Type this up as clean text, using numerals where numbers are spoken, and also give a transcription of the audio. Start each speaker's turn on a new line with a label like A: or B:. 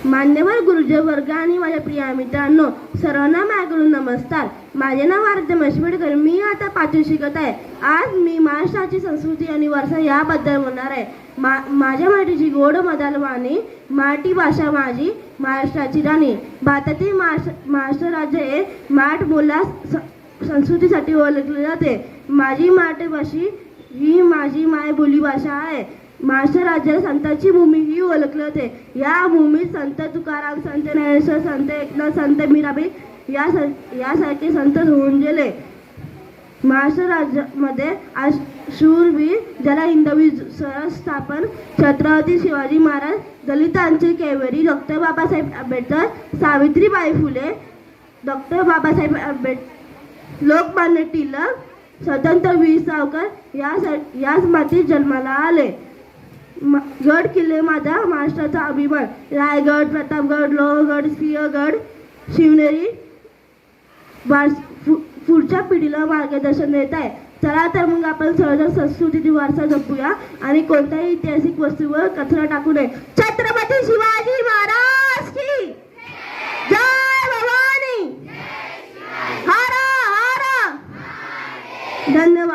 A: मान्यवर गुरुजी वर्ग आणि माझ्या प्रिय मित्रांनो, सर्वांना माझ्याकडून नमस्कार. माझे नाव आरती मशवडकर. मी आता 5वी शिकत आहे. आज मी महाराष्ट्राची संस्कृती आणि वारसा याबद्दल बोलणार आहे. माझ्या मराठीची गोड मदाल वाणी, मराठी भाषा माझी महाराष्ट्राची राणी. भारतातील महाराष्ट्र राज्य हे मराठ बोला संस्कृतीसाठी ओळखले जाते. माझी मराठी भाषी ही माझी मायबोली भाषा आहे. महाराष्ट्र राज्यात संतांची भूमी ही ओळखली जाते. या भूमीत संत तुकाराम, संत ज्ञानेश्वर, संत एकनाथ, संत मीराबाई यासारखे संत होऊन गेले. महाराष्ट्र राज्यामध्ये आज शूरवीर ज्याला हिंदवी स्वराज्य स्थापन छत्रपती शिवाजी महाराज, दलितांचे कैवारी डॉक्टर बाबासाहेब आंबेडकर, सावित्रीबाई फुले, डॉक्टर बाबासाहेब आंबेडकर, लोकमान्य टिळक, स्वातंत्र्यवीर सावरकर याच मातीत जन्माला आले. गड किल्ले माझा महाराष्ट्राचा अभिमान. रायगड, प्रतापगड, लोहगड, सिंहगड, शिवनेरी पुढच्या पिढीला मार्गदर्शन देत आहे. चला तर मग आपण सहज संस्कृतीचा वारसा जपूया आणि कोणत्याही ऐतिहासिक वस्तूवर कचरा टाकू नये. छत्रपती शिवाजी महाराज की जय. भवानी हर हर. धन्यवाद.